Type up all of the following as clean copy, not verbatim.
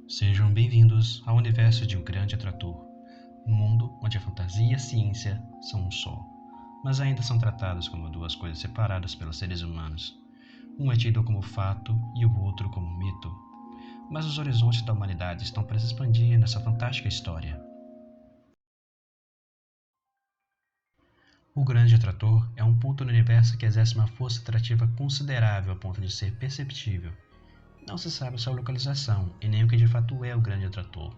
Sejam bem-vindos ao universo de O Grande Atrator, um mundo onde a fantasia e a ciência são um só, mas ainda são tratados como duas coisas separadas pelos seres humanos. Um é tido como fato e o outro como mito, mas os horizontes da humanidade estão para se expandir nessa fantástica história. O Grande Atrator é um ponto no universo que exerce uma força atrativa considerável a ponto de ser perceptível. Não se sabe sua localização e nem o que de fato é o Grande Atrator,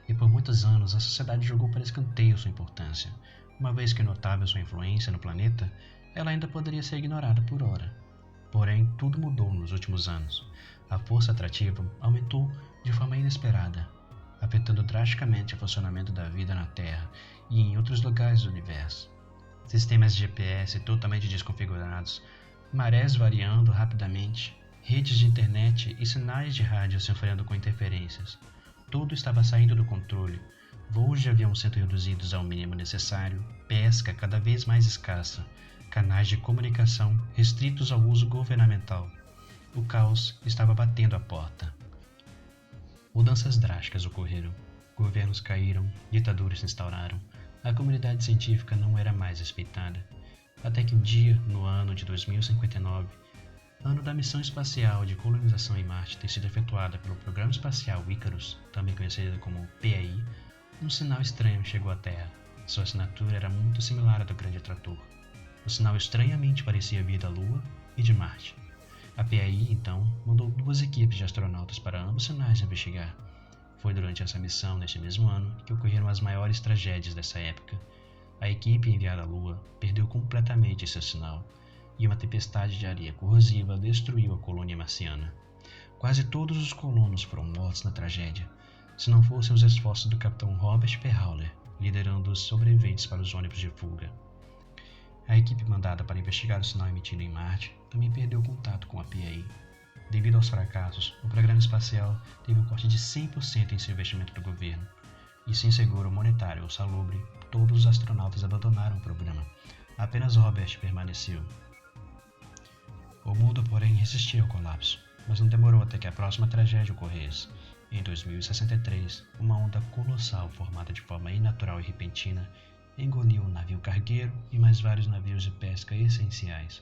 e por muitos anos a sociedade jogou para escanteio sua importância. Uma vez que notável sua influência no planeta, ela ainda poderia ser ignorada por ora. Porém, tudo mudou nos últimos anos. A força atrativa aumentou de forma inesperada, afetando drasticamente o funcionamento da vida na Terra e em outros lugares do universo. Sistemas de GPS totalmente desconfigurados, marés variando rapidamente, redes de internet e sinais de rádio sofrendo com interferências. Tudo estava saindo do controle. Voos de avião sendo reduzidos ao mínimo necessário, pesca cada vez mais escassa, canais de comunicação restritos ao uso governamental. O caos estava batendo à porta. Mudanças drásticas ocorreram. Governos caíram, ditaduras se instauraram. A comunidade científica não era mais respeitada. Até que um dia, no ano de 2059, ano da missão espacial de colonização em Marte ter sido efetuada pelo Programa Espacial Icarus, também conhecido como PAI, um sinal estranho chegou à Terra. Sua assinatura era muito similar à do Grande Atrator. O sinal estranhamente parecia vir da Lua e de Marte. A PAI, então, mandou 2 equipes de astronautas para ambos sinais investigar. Foi durante essa missão, neste mesmo ano, que ocorreram as maiores tragédias dessa época. A equipe enviada à Lua perdeu completamente seu sinal, e uma tempestade de areia corrosiva destruiu a colônia marciana. Quase todos os colonos foram mortos na tragédia, se não fossem os esforços do capitão Robert Perhauler, liderando os sobreviventes para os ônibus de fuga. A equipe mandada para investigar o sinal emitido em Marte também perdeu contato com a PAI. Devido aos fracassos, o programa espacial teve um corte de 100% em seu investimento do governo. E sem seguro monetário ou salubre, todos os astronautas abandonaram o programa. Apenas Robert permaneceu. O mundo, porém, resistia ao colapso, mas não demorou até que a próxima tragédia ocorresse. Em 2063, uma onda colossal formada de forma inatural e repentina engoliu um navio cargueiro e mais vários navios de pesca essenciais.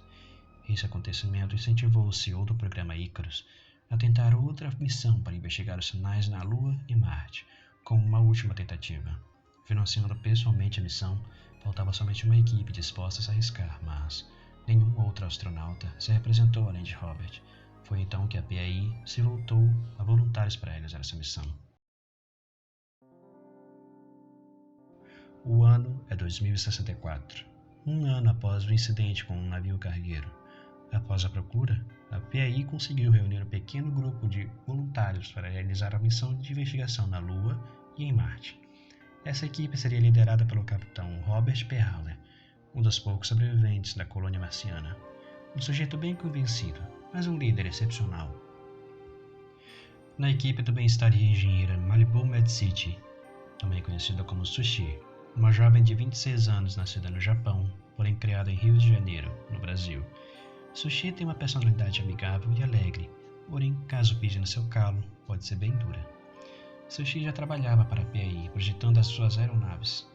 Esse acontecimento incentivou o CEO do programa Icarus a tentar outra missão para investigar os sinais na Lua e Marte, como uma última tentativa. Financiando pessoalmente a missão, faltava somente uma equipe disposta a se arriscar, mas nenhum outro astronauta se representou além de Robert. Foi então que a PAI se voltou a voluntários para realizar essa missão. O ano é 2064, um ano após o incidente com um navio cargueiro. Após a procura, a PAI conseguiu reunir um pequeno grupo de voluntários para realizar a missão de investigação na Lua e em Marte. Essa equipe seria liderada pelo capitão Robert Perhauler, um dos poucos sobreviventes da colônia marciana. Um sujeito bem convencido, mas um líder excepcional. Na equipe também estaria a engenheira Malibu Medcity, também conhecida como Sushi, uma jovem de 26 anos nascida no Japão, porém criada em Rio de Janeiro, no Brasil. Sushi tem uma personalidade amigável e alegre, porém, caso pise no seu calo, pode ser bem dura. Sushi já trabalhava para a PAI, projetando as suas aeronaves,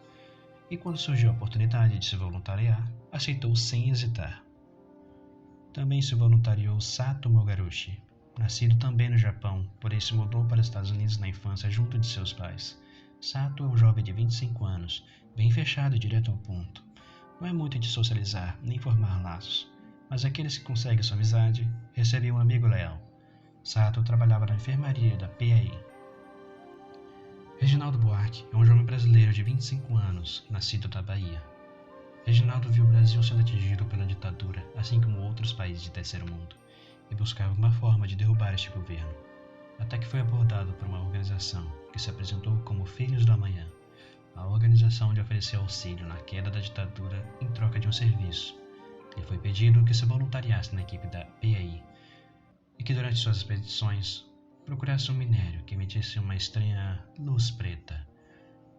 e quando surgiu a oportunidade de se voluntariar, aceitou sem hesitar. Também se voluntariou Sato Mogarushi, nascido também no Japão, porém se mudou para os Estados Unidos na infância junto de seus pais. Sato é um jovem de 25 anos, bem fechado e direto ao ponto. Não é muito de socializar nem formar laços, mas aqueles que conseguem sua amizade recebem um amigo leal. Sato trabalhava na enfermaria da PAI. Reginaldo Buarque é um jovem brasileiro de 25 anos, nascido na Bahia. Reginaldo viu o Brasil sendo atingido pela ditadura, assim como outros países de terceiro mundo, e buscava uma forma de derrubar este governo. Até que foi abordado por uma organização que se apresentou como Filhos do Amanhã. A organização lhe ofereceu auxílio na queda da ditadura em troca de um serviço. Lhe foi pedido que se voluntariasse na equipe da PAI e que durante suas expedições procurasse um minério que emitisse uma estranha luz preta.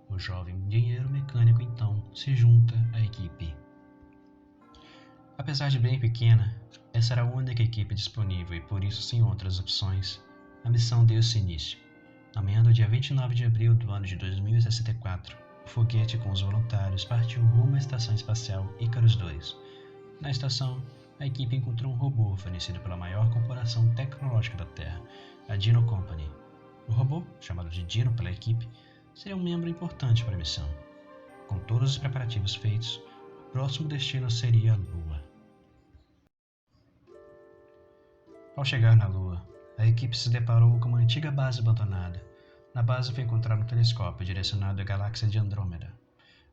O jovem engenheiro mecânico então se junta à equipe. Apesar de bem pequena, essa era a única equipe disponível e por isso sem outras opções, a missão deu-se início. Na manhã do dia 29 de abril do ano de 2064, o foguete com os voluntários partiu rumo à Estação Espacial Icarus II. Na estação, a equipe encontrou um robô fornecido pela maior corporação tecnológica da Terra, a Dino Company. O robô, chamado de Dino pela equipe, seria um membro importante para a missão. Com todos os preparativos feitos, o próximo destino seria a Lua. Ao chegar na Lua, a equipe se deparou com uma antiga base abandonada. Na base foi encontrado um telescópio direcionado à galáxia de Andrômeda,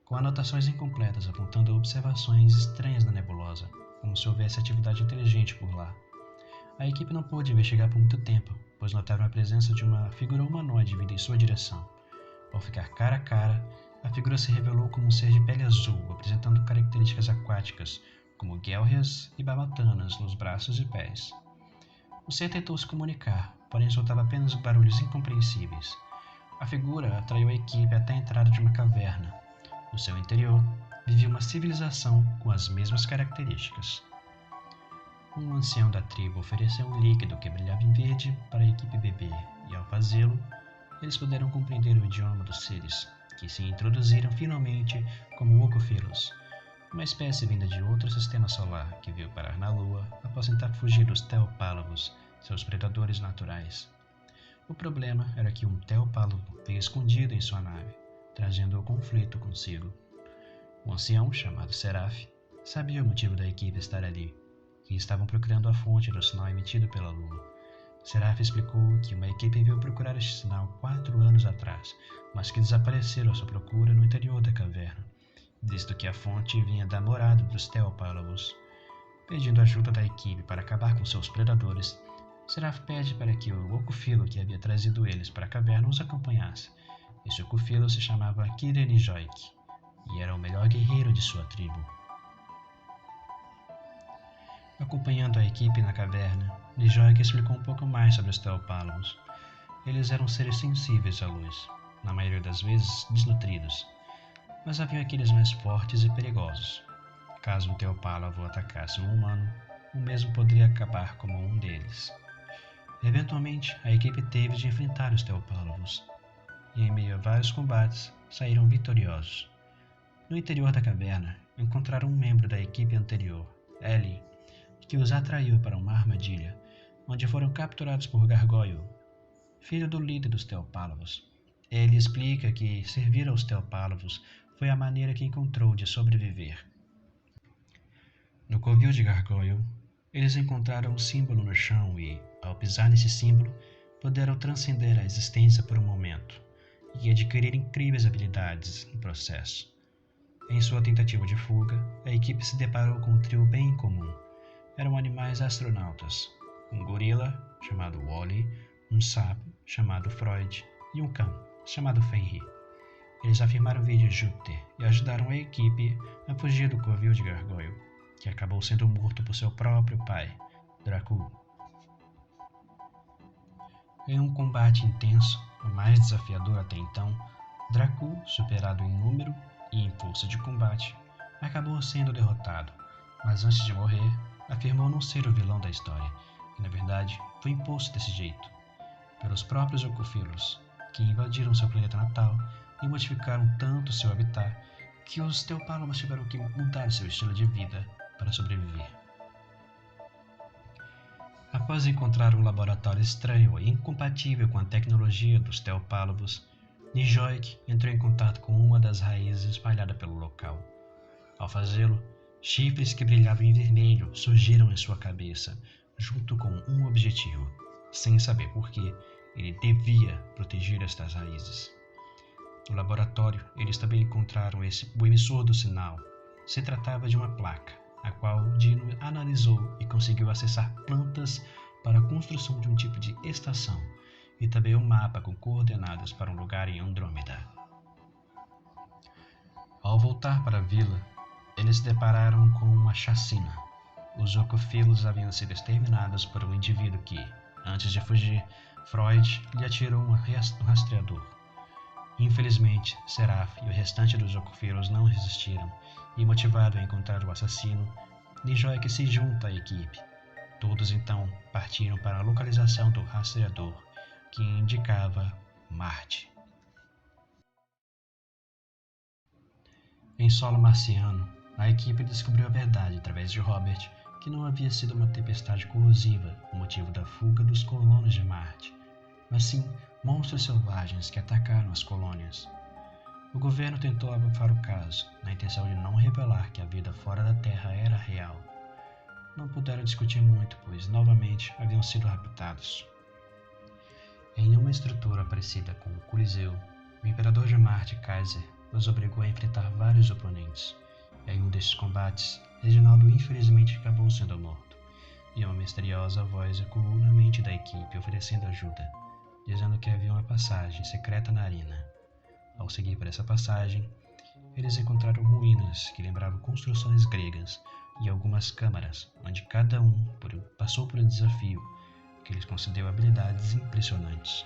com anotações incompletas apontando observações estranhas na nebulosa, como se houvesse atividade inteligente por lá. A equipe não pôde investigar por muito tempo, pois notaram a presença de uma figura humanoide vindo em sua direção. Ao ficar cara a cara, a figura se revelou como um ser de pele azul, apresentando características aquáticas, como guelrias e barbatanas nos braços e pés. O ser tentou se comunicar, porém soltava apenas barulhos incompreensíveis. A figura atraiu a equipe até a entrada de uma caverna. No seu interior, vivia uma civilização com as mesmas características. Um ancião da tribo ofereceu um líquido que brilhava em verde para a equipe beber, e ao fazê-lo, eles puderam compreender o idioma dos seres, que se introduziram finalmente como Ocofilos, uma espécie vinda de outro sistema solar que veio parar na Lua após tentar fugir dos Teopálagos, seus predadores naturais. O problema era que um Teopálago veio escondido em sua nave, trazendo o conflito consigo. O ancião, chamado Seraph, sabia o motivo da equipe estar ali, que estavam procurando a fonte do sinal emitido pela Lua. Seraph explicou que uma equipe veio procurar este sinal 4 anos atrás, mas que desapareceram à sua procura no interior da caverna, visto que a fonte vinha da morada dos Teopálagos. Pedindo ajuda da equipe para acabar com seus predadores, Seraph pede para que o Ocufilo que havia trazido eles para a caverna os acompanhasse. Esse Ocufilo se chamava Kirenijoik e era o melhor guerreiro de sua tribo. Acompanhando a equipe na caverna, Nijoik explicou um pouco mais sobre os Teopálagos. Eles eram seres sensíveis à luz, na maioria das vezes desnutridos, mas havia aqueles mais fortes e perigosos. Caso um Teopálago atacasse um humano, o mesmo poderia acabar como um deles. Eventualmente, a equipe teve de enfrentar os Teopálagos, e em meio a vários combates, saíram vitoriosos. No interior da caverna, encontraram um membro da equipe anterior, Ellie, que os atraiu para uma armadilha, onde foram capturados por Gargoyle, filho do líder dos Teopálagos. Ele explica que servir aos Teopálagos foi a maneira que encontrou de sobreviver. No covil de Gargoyle, eles encontraram um símbolo no chão e, ao pisar nesse símbolo, puderam transcender a existência por um momento e adquirir incríveis habilidades no processo. Em sua tentativa de fuga, a equipe se deparou com um trio bem incomum. Eram animais astronautas, um gorila, chamado Wally, um sapo, chamado Freud, e um cão, chamado Fenrir. Eles afirmaram vir de Júpiter e ajudaram a equipe a fugir do covil de Gargoyle, que acabou sendo morto por seu próprio pai, Dracul. Em um combate intenso, o mais desafiador até então, Dracul, superado em número e em força de combate, acabou sendo derrotado, mas antes de morrer, afirmou não ser o vilão da história, e na verdade foi imposto desse jeito, pelos próprios Ocofilos, que invadiram seu planeta natal e modificaram tanto seu habitat que os Teopálagos tiveram que mudar seu estilo de vida para sobreviver. Após encontrar um laboratório estranho e incompatível com a tecnologia dos Teopálagos, Nijoik entrou em contato com uma das raízes espalhada pelo local. Ao fazê-lo, chifres que brilhavam em vermelho surgiram em sua cabeça, junto com um objetivo. Sem saber por que, ele devia proteger estas raízes. No laboratório, eles também encontraram o emissor do sinal. Se tratava de uma placa, a qual Dino analisou e conseguiu acessar plantas para a construção de um tipo de estação, e também um mapa com coordenadas para um lugar em Andrômeda. Ao voltar para a vila, eles se depararam com uma chacina. Os Ocofilos haviam sido exterminados por um indivíduo que, antes de fugir, Freud lhe atirou um rastreador. Infelizmente, Seraph e o restante dos Ocofilos não resistiram e, motivado a encontrar o assassino, Nijoik se junta à equipe. Todos então partiram para a localização do rastreador, que indicava Marte. Em solo marciano, a equipe descobriu a verdade através de Robert, que não havia sido uma tempestade corrosiva o motivo da fuga dos colonos de Marte, mas sim monstros selvagens que atacaram as colônias. O governo tentou abafar o caso, na intenção de não revelar que a vida fora da Terra era real. Não puderam discutir muito, pois novamente haviam sido raptados. Em uma estrutura parecida com o Coliseu, o imperador de Marte, Kaiser, os obrigou a enfrentar vários oponentes. Em um destes combates, Reginaldo infelizmente acabou sendo morto, e uma misteriosa voz ecoou na mente da equipe oferecendo ajuda, dizendo que havia uma passagem secreta na arena. Ao seguir por essa passagem, eles encontraram ruínas que lembravam construções gregas e algumas câmaras, onde cada um passou por um desafio que lhes concedeu habilidades impressionantes.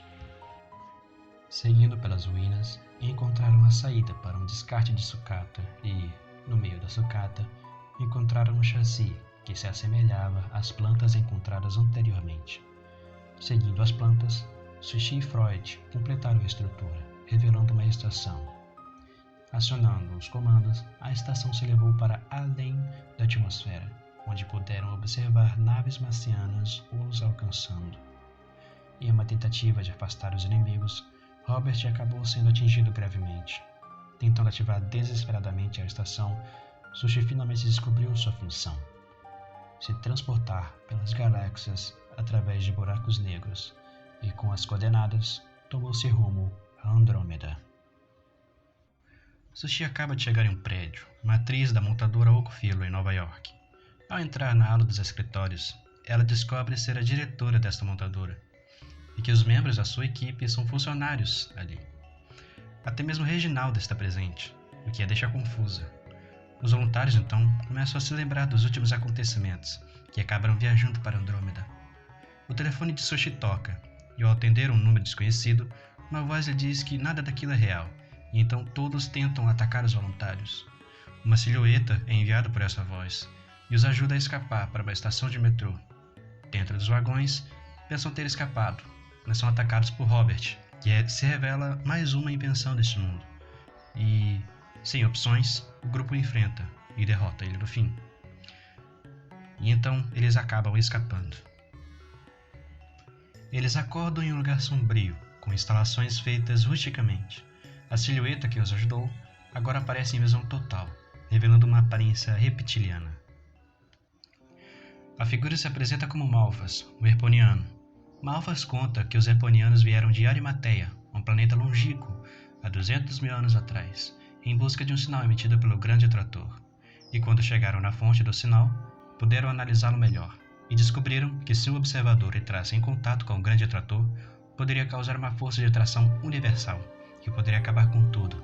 Seguindo pelas ruínas, encontraram a saída para um descarte de sucata e, no meio da sucata, encontraram um chassi que se assemelhava às plantas encontradas anteriormente. Seguindo as plantas, Sushi e Freud completaram a estrutura, revelando uma estação. Acionando os comandos, a estação se levou para além da atmosfera, onde puderam observar naves marcianas os alcançando. Em uma tentativa de afastar os inimigos, Robert acabou sendo atingido gravemente. Tentando ativar desesperadamente a estação, Sushi finalmente descobriu sua função: se transportar pelas galáxias através de buracos negros, e com as coordenadas, tomou-se rumo a Andrômeda. Sushi acaba de chegar em um prédio, matriz da montadora Okfilo, em Nova York. Ao entrar na ala dos escritórios, ela descobre ser a diretora desta montadora, e que os membros da sua equipe são funcionários ali. Até mesmo Reginaldo está presente, o que a deixa confusa. Os voluntários, então, começam a se lembrar dos últimos acontecimentos, que acabaram viajando para Andrômeda. O telefone de Sushi toca, e ao atender um número desconhecido, uma voz lhe diz que nada daquilo é real, e então todos tentam atacar os voluntários. Uma silhueta é enviada por essa voz, e os ajuda a escapar para uma estação de metrô. Dentro dos vagões, pensam ter escapado, mas são atacados por Robert, que se revela mais uma invenção deste mundo. E, sem opções, o grupo o enfrenta e derrota ele no fim. E então eles acabam escapando. Eles acordam em um lugar sombrio, com instalações feitas rusticamente. A silhueta que os ajudou agora aparece em visão total, revelando uma aparência reptiliana. A figura se apresenta como Malphas, o Herponiano. Malphas conta que os Herponianos vieram de Arimateia, um planeta longínquo, há 200 mil anos atrás, em busca de um sinal emitido pelo Grande Atrator. E quando chegaram na fonte do sinal, puderam analisá-lo melhor, e descobriram que se o observador entrasse em contato com o Grande Atrator, poderia causar uma força de atração universal, que poderia acabar com tudo.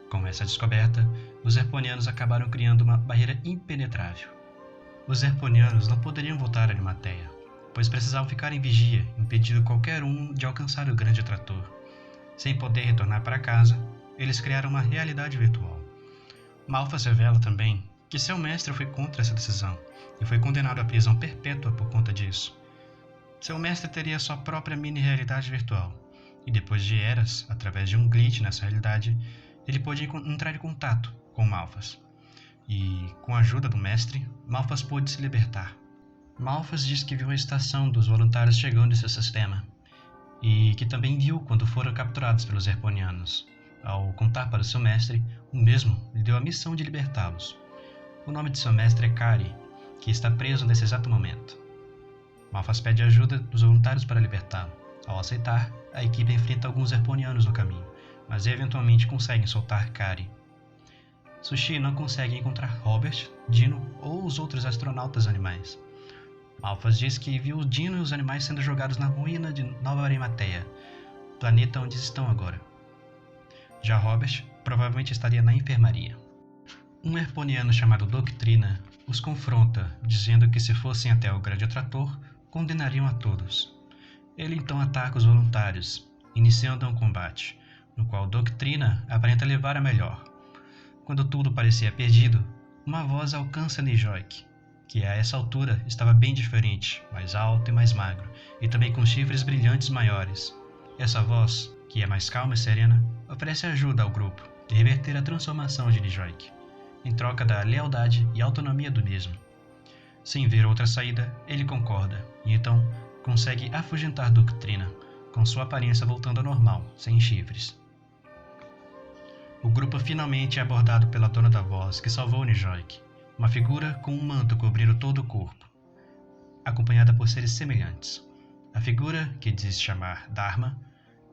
Com essa descoberta, os Herponianos acabaram criando uma barreira impenetrável. Os Herponianos não poderiam voltar a Arimateia, pois precisavam ficar em vigia, impedindo qualquer um de alcançar o Grande Atrator. Sem poder retornar para casa, eles criaram uma realidade virtual. Malphas revela também que seu mestre foi contra essa decisão e foi condenado à prisão perpétua por conta disso. Seu mestre teria sua própria mini-realidade virtual, e depois de eras, através de um glitch nessa realidade, ele pôde entrar em contato com Malphas. E, com a ajuda do mestre, Malphas pôde se libertar. Malphas diz que viu a estação dos voluntários chegando em seu sistema, e que também viu quando foram capturados pelos Herponianos. Ao contar para o seu mestre, o mesmo lhe deu a missão de libertá-los. O nome de seu mestre é Kari, que está preso nesse exato momento. Malphas pede ajuda dos voluntários para libertá-lo. Ao aceitar, a equipe enfrenta alguns Herponianos no caminho, mas eventualmente conseguem soltar Kari. Sushi não consegue encontrar Robert, Dino ou os outros astronautas animais. Malphas diz que viu o Dino e os animais sendo jogados na ruína de Nova Arimateia, planeta onde estão agora. Já Robert provavelmente estaria na enfermaria. Um Herponiano chamado Doctrina os confronta, dizendo que se fossem até o Grande Atrator, condenariam a todos. Ele então ataca os voluntários, iniciando um combate, no qual Doctrina aparenta levar a melhor. Quando tudo parecia perdido, uma voz alcança Nijoik, que a essa altura estava bem diferente, mais alto e mais magro, e também com chifres brilhantes maiores. Essa voz que é mais calma e serena, oferece ajuda ao grupo de reverter a transformação de Nijoik, em troca da lealdade e autonomia do mesmo. Sem ver outra saída, ele concorda e então consegue afugentar Doctrina, com sua aparência voltando ao normal, sem chifres. O grupo finalmente é abordado pela Dona da Voz, que salvou Nijoik, uma figura com um manto cobrindo todo o corpo, acompanhada por seres semelhantes. A figura, que diz se chamar Dharma,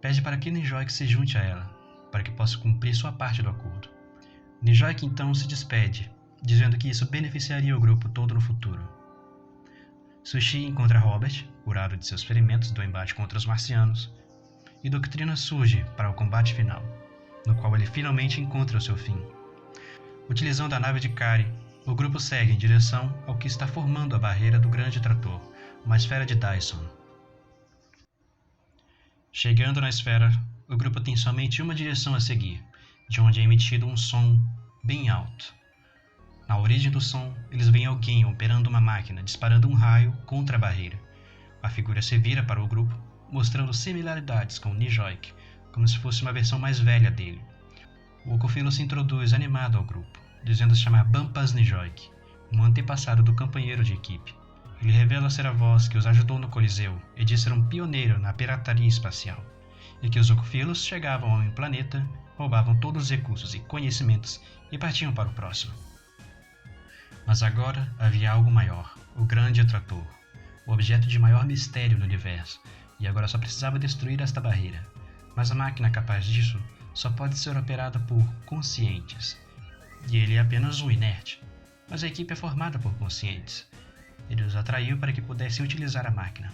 pede para que Nijoik se junte a ela, para que possa cumprir sua parte do acordo. Nijoik então se despede, dizendo que isso beneficiaria o grupo todo no futuro. Sushi encontra Robert, curado de seus ferimentos do embate contra os marcianos, e Doctrina surge para o combate final, no qual ele finalmente encontra o seu fim. Utilizando a nave de Kari, o grupo segue em direção ao que está formando a barreira do Grande Trator, uma esfera de Dyson. Chegando na esfera, o grupo tem somente uma direção a seguir, de onde é emitido um som bem alto. Na origem do som, eles veem alguém operando uma máquina, disparando um raio contra a barreira. A figura se vira para o grupo, mostrando similaridades com Nijoik, como se fosse uma versão mais velha dele. O Okufilo se introduz animado ao grupo, dizendo se chamar Bampas Nijoik, um antepassado do companheiro de equipe. Ele revela ser a voz que os ajudou no Coliseu e diz ser um pioneiro na pirataria espacial, e que os Okufilos chegavam ao planeta, roubavam todos os recursos e conhecimentos e partiam para o próximo. Mas agora havia algo maior, o Grande Trator, o objeto de maior mistério no universo, e agora só precisava destruir esta barreira. Mas a máquina capaz disso só pode ser operada por conscientes, e ele é apenas um inerte. Mas a equipe é formada por conscientes. Ele os atraiu para que pudessem utilizar a máquina.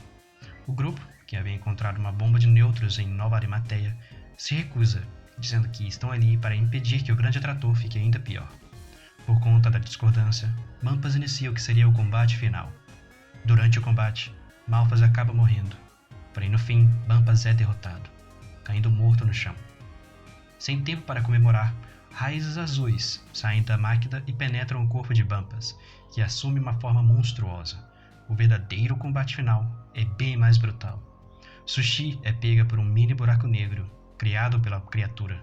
O grupo, que havia encontrado uma bomba de nêutrons em Nova Arimateia, se recusa, dizendo que estão ali para impedir que o Grande Trator fique ainda pior. Por conta da discordância, Bampas inicia o que seria o combate final. Durante o combate, Malphas acaba morrendo, porém no fim, Bampas é derrotado, caindo morto no chão. Sem tempo para comemorar, raízes azuis saem da máquina e penetram o corpo de Bampas, que assume uma forma monstruosa. O verdadeiro combate final é bem mais brutal. Sushi é pega por um mini buraco negro, criado pela criatura,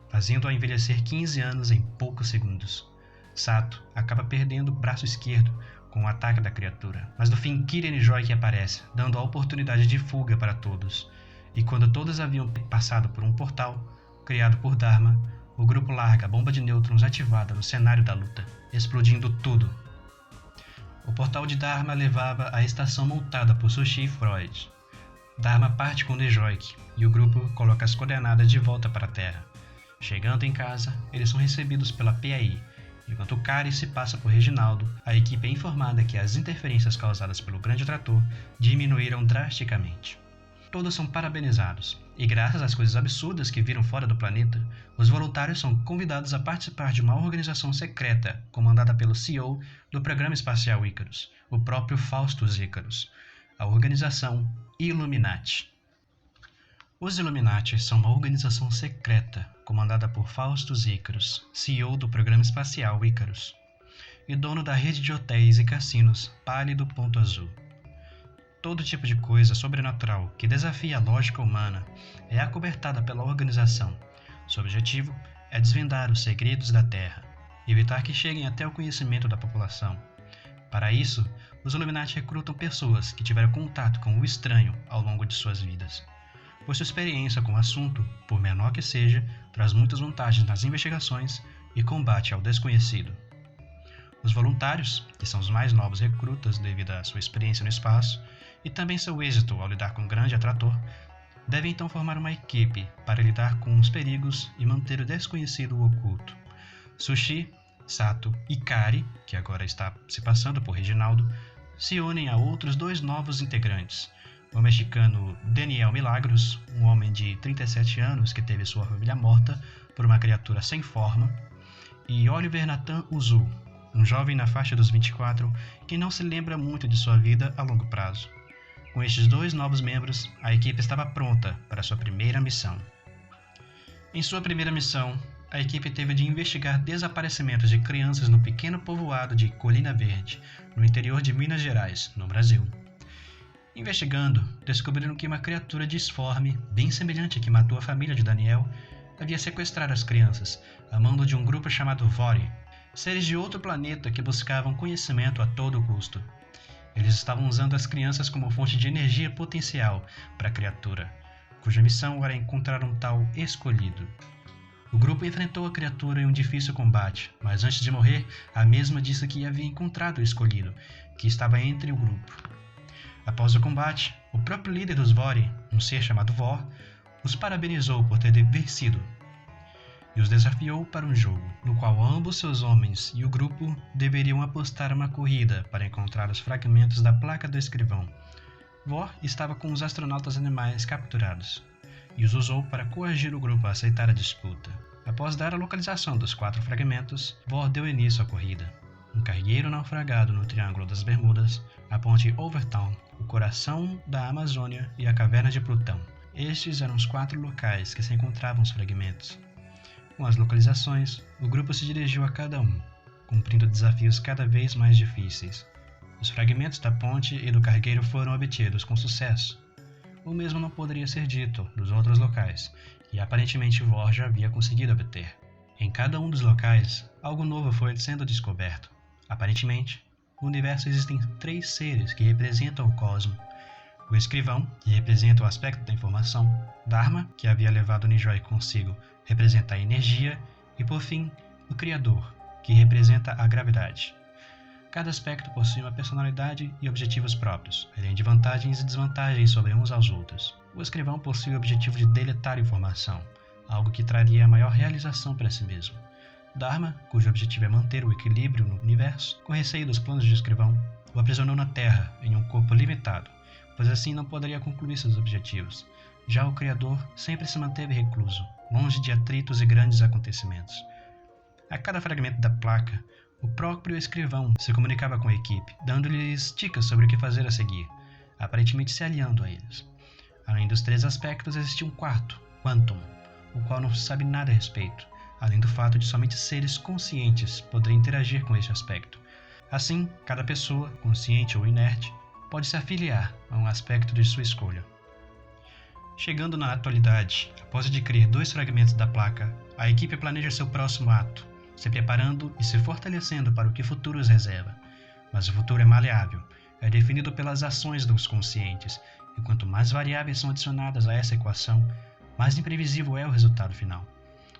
fazendo-a envelhecer 15 anos em poucos segundos. Sato acaba perdendo o braço esquerdo com o ataque da criatura, mas no fim Kira e Nijoik aparece, dando a oportunidade de fuga para todos. E quando todos haviam passado por um portal, criado por Dharma, o grupo larga a bomba de nêutrons ativada no cenário da luta, explodindo tudo. O portal de Dharma levava à estação montada por Sushi e Freud. Dharma parte com Nijoik e o grupo coloca as coordenadas de volta para a Terra. Chegando em casa, eles são recebidos pela PAI. Enquanto Kari se passa por Reginaldo, a equipe é informada que as interferências causadas pelo Grande Trator diminuíram drasticamente. Todos são parabenizados, e graças às coisas absurdas que viram fora do planeta, os voluntários são convidados a participar de uma organização secreta comandada pelo CEO do Programa Espacial Icarus, o próprio Faustus Icarus, a organização Illuminati. Os Illuminati são uma organização secreta comandada por Faustus Icarus, CEO do Programa Espacial Icarus, e dono da rede de hotéis e cassinos Pálido Ponto Azul. Todo tipo de coisa sobrenatural que desafia a lógica humana é acobertada pela organização. Seu objetivo é desvendar os segredos da Terra, evitar que cheguem até o conhecimento da população. Para isso, os Illuminati recrutam pessoas que tiveram contato com o estranho ao longo de suas vidas, pois sua experiência com o assunto, por menor que seja, traz muitas vantagens nas investigações e combate ao desconhecido. Os voluntários, que são os mais novos recrutas devido à sua experiência no espaço, e também seu êxito ao lidar com um grande atrator, devem então formar uma equipe para lidar com os perigos e manter o desconhecido oculto. Sushi, Sato e Kari, que agora está se passando por Reginaldo, se unem a outros dois novos integrantes, o mexicano Daniel Milagros, um homem de 37 anos que teve sua família morta por uma criatura sem forma, e Oliver Nathan Uzu, um jovem na faixa dos 24 que não se lembra muito de sua vida a longo prazo. Com estes dois novos membros, a equipe estava pronta para sua primeira missão. Em sua primeira missão, a equipe teve de investigar desaparecimentos de crianças no pequeno povoado de Colina Verde, no interior de Minas Gerais, no Brasil. Investigando, descobriram que uma criatura disforme, bem semelhante à que matou a família de Daniel, havia sequestrado as crianças, a mando de um grupo chamado Vori, seres de outro planeta que buscavam conhecimento a todo custo. Eles estavam usando as crianças como fonte de energia potencial para a criatura, cuja missão era encontrar um tal escolhido. O grupo enfrentou a criatura em um difícil combate, mas antes de morrer, a mesma disse que havia encontrado o escolhido, que estava entre o grupo. Após o combate, o próprio líder dos Vori, um ser chamado Vor, os parabenizou por ter vencido e os desafiou para um jogo, no qual ambos seus homens e o grupo deveriam apostar uma corrida para encontrar os fragmentos da placa do escrivão. Vor estava com os astronautas animais capturados e os usou para coagir o grupo a aceitar a disputa. Após dar a localização dos 4 fragmentos, Vor deu início à corrida. Um cargueiro naufragado no Triângulo das Bermudas, a ponte Overtown, o coração da Amazônia e a caverna de Plutão. Estes eram os 4 locais que se encontravam os fragmentos. Com as localizações, o grupo se dirigiu a cada um, cumprindo desafios cada vez mais difíceis. Os fragmentos da ponte e do cargueiro foram obtidos com sucesso. O mesmo não poderia ser dito dos outros locais, e aparentemente Vor já havia conseguido obter. Em cada um dos locais, algo novo foi sendo descoberto. Aparentemente, no universo existem 3 seres que representam o cosmo. O escrivão, que representa o aspecto da informação, Dharma, que havia levado Nijoy consigo, representa a energia, e por fim, o Criador, que representa a gravidade. Cada aspecto possui uma personalidade e objetivos próprios, além de vantagens e desvantagens sobre uns aos outros. O escrivão possui o objetivo de deletar informação, algo que traria maior realização para si mesmo. Dharma, cujo objetivo é manter o equilíbrio no universo, com receio dos planos de escrivão, o aprisionou na Terra, em um corpo limitado, pois assim não poderia concluir seus objetivos. Já o Criador sempre se manteve recluso, longe de atritos e grandes acontecimentos. A cada fragmento da placa, o próprio escrivão se comunicava com a equipe, dando-lhes dicas sobre o que fazer a seguir, aparentemente se aliando a eles. Além dos 3 aspectos, existia um 4, Quantum, o qual não se sabe nada a respeito, além do fato de somente seres conscientes poderem interagir com este aspecto. Assim, cada pessoa, consciente ou inerte, pode se afiliar a um aspecto de sua escolha. Chegando na atualidade, após adquirir 2 fragmentos da placa, a equipe planeja seu próximo ato, se preparando e se fortalecendo para o que o futuro os reserva. Mas o futuro é maleável, é definido pelas ações dos conscientes, e quanto mais variáveis são adicionadas a essa equação, mais imprevisível é o resultado final.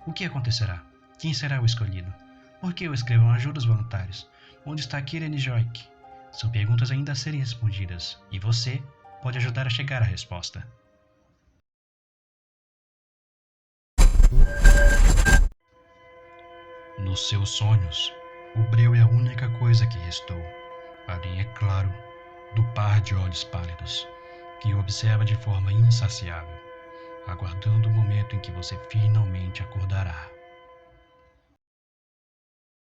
O que acontecerá? Quem será o escolhido? Por que o escrivão ajuda os voluntários? Onde está Kira Nijoik? São perguntas ainda a serem respondidas, e você pode ajudar a chegar à resposta. Nos seus sonhos, o breu é a única coisa que restou, além, é claro, do par de olhos pálidos, que o observa de forma insaciável, aguardando o momento em que você finalmente acordará.